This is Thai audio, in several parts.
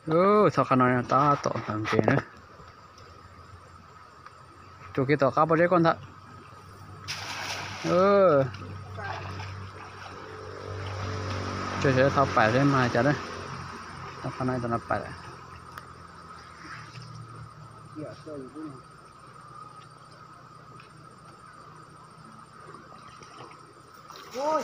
sao khả năng ta tỏ thằng kia nữa chỗ kia tỏ cá bao nhiêu con thật chơi sẽ thao phải lên mà chả đấy thao khả năng tao nó phải ôi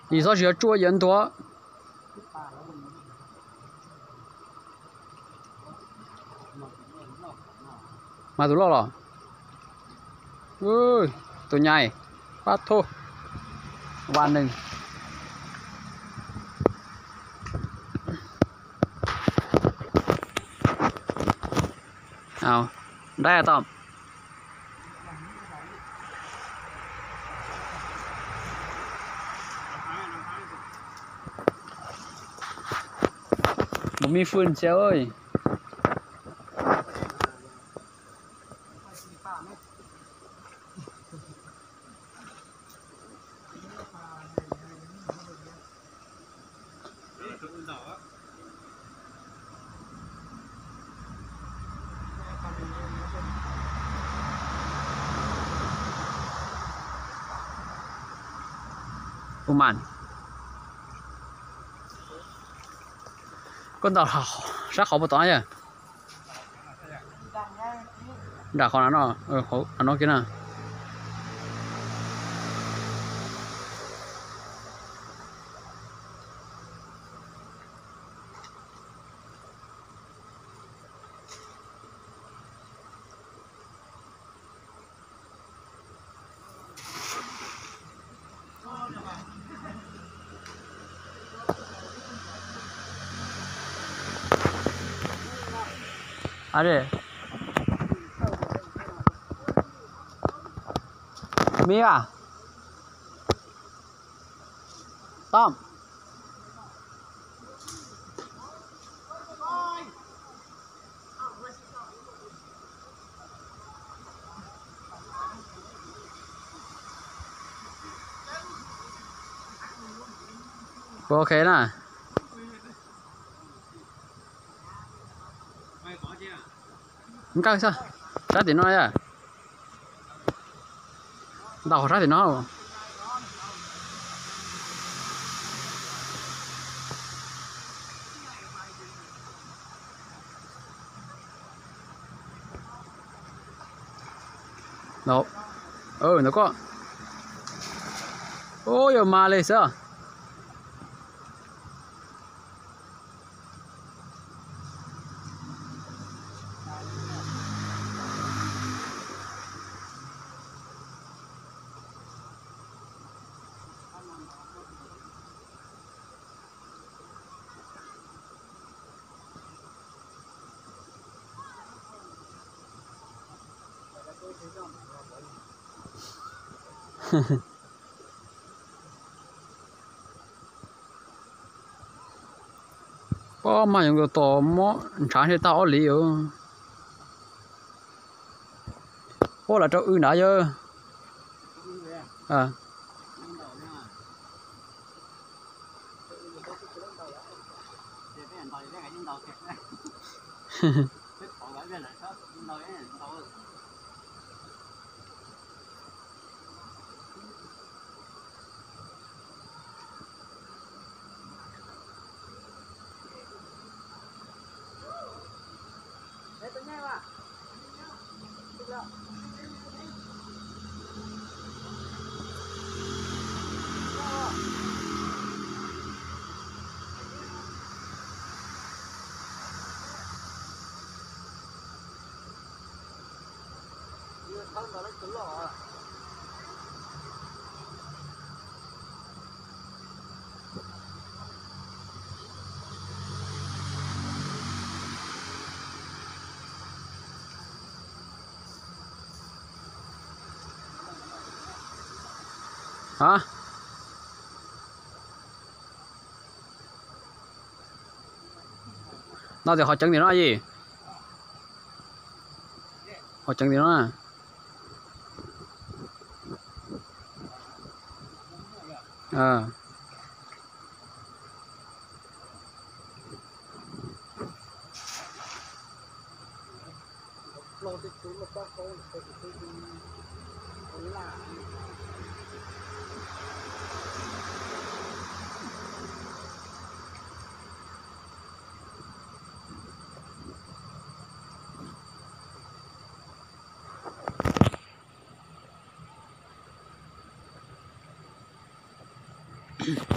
你说是做人多มาตัวหรอตัวใหญ่ปลาโทวันหนึ่งเอาได้อะตอมผมมีฟืนเชียวเอ้ยประมาณcon tàu sát khẩu một tỏi à đã khó nó khẩu nó kia nè 아래 미야 땀 ok nè không căng sao sát thì nó à đào sát thì nó đâu nó có ôi mà lên sao có mà những cái tổ mó sáng thì tao lý ở có là cho ư nãy giờ à hả nó thì họ chẳng thì nói gì họ chẳng gì nữa à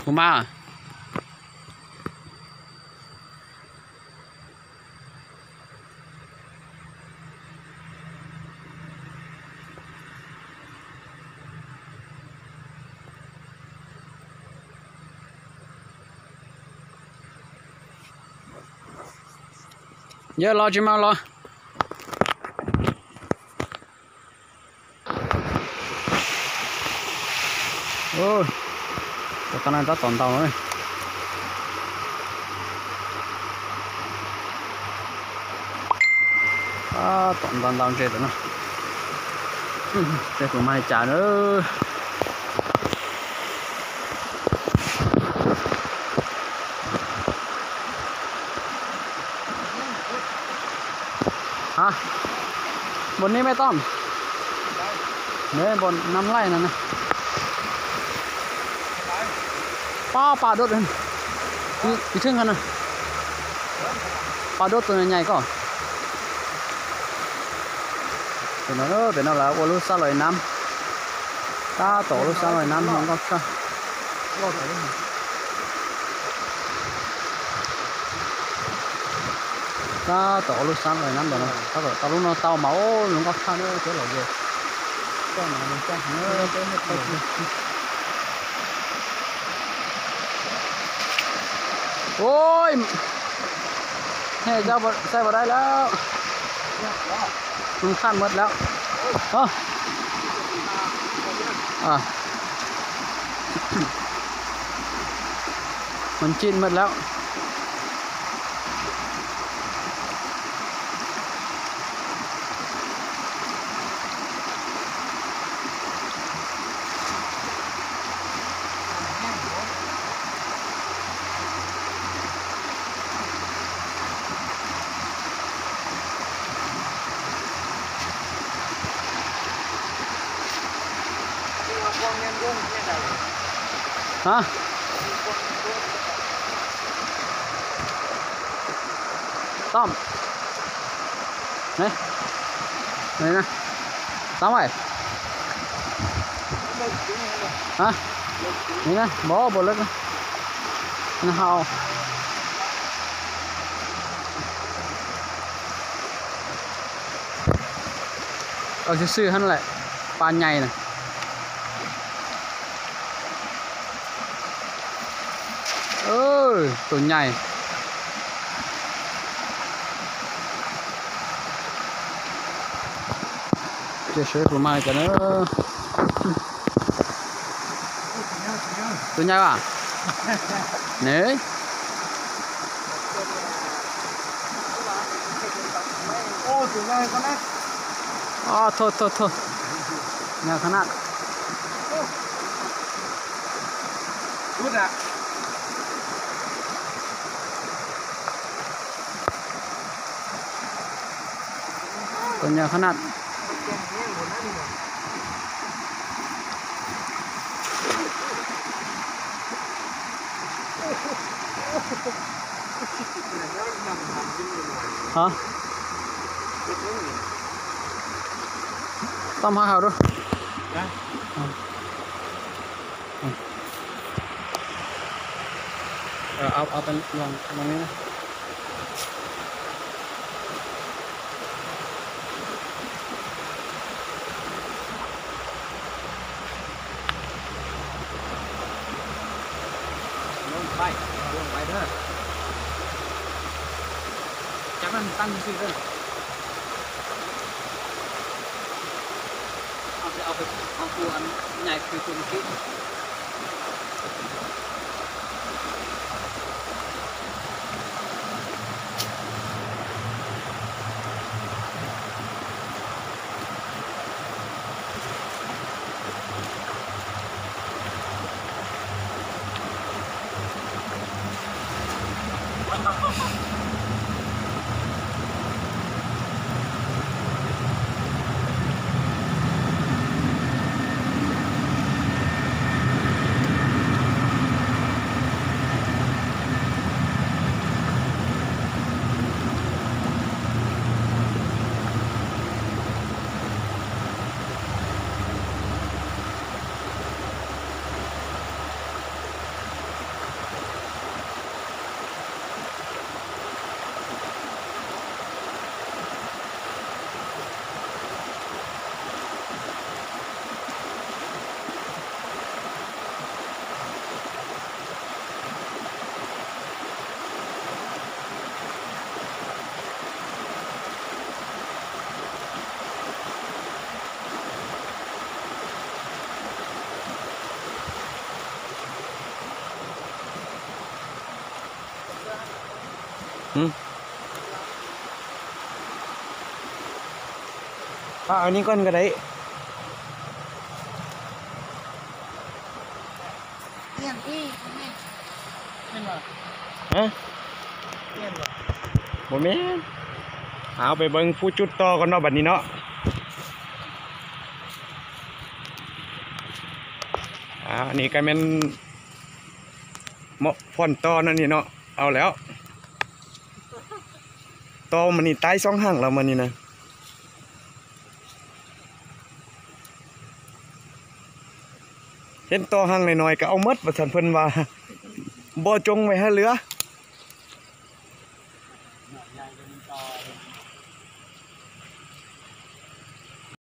cô ma à? Giờ lo chứ mau lo ôi con này ta toàn tàu rồi toàn tàu chết rồi nó cái của mai trả nữa hả bồnนี้ไม่ต้องเนี่ยบนน้ำไหลนั่นนะปลาโดดเลยนี่ถึงกันนะปลาโดดตัวใหญ่ก็เป็นnó là ô lúa sa loài năm ta tổ lúa sa loài năm không có sao ta tổ lúa sa loài năm rồi ta tổ tao lúc nó tao máu nó có sao nữa chứ là gì cái này mình chắc nữa ôi hè ra xe vào đâyแล้วมันขั้นหมดแล้วมันจิ้นหมดแล้วฮะต้อมนี่นี่นะต้อมไปฮะนี่นะบ่เลิกนะนะเฮาเอาซื่อๆหั่นแหละปลาใหญ่น่ะตัวใหญ่จะช่วยผมมากันเนอะตัวใหญ่ป่ะเนี่ยโอ้ตัวใหญ่ขนาดอ๋อโทษใหญ่ขนาดรู้จักตัวใหญ่ขนาดฮะต้มให้เขาดูเอาเป็นลองตรงนี้นะไปเด้อจากนั้นตั้งชื่อเด้อเอาตัวอันใหญ่คือตัวเมื่อกี้ ป้าเอานี้ก่อนก็ได้ เนี่ยพี่นี่มา ฮะ เนี่ยมา บ่แม่นเอาไปเบิ่งผู้จุดต่อก่อนเนาะบัดนี้เนาะอันนี้ก็แม่นเหมาะพ่อนต่อนั่นนี่เนาะเอาแล้วต่อมันนี่ตาย2หั่งแล้วมันนี่นะเห็นต่อหั่งน้อยๆก็เอาหมดว่าซั่นเพิ่นว่าบ่จงไว้ให้เหลือ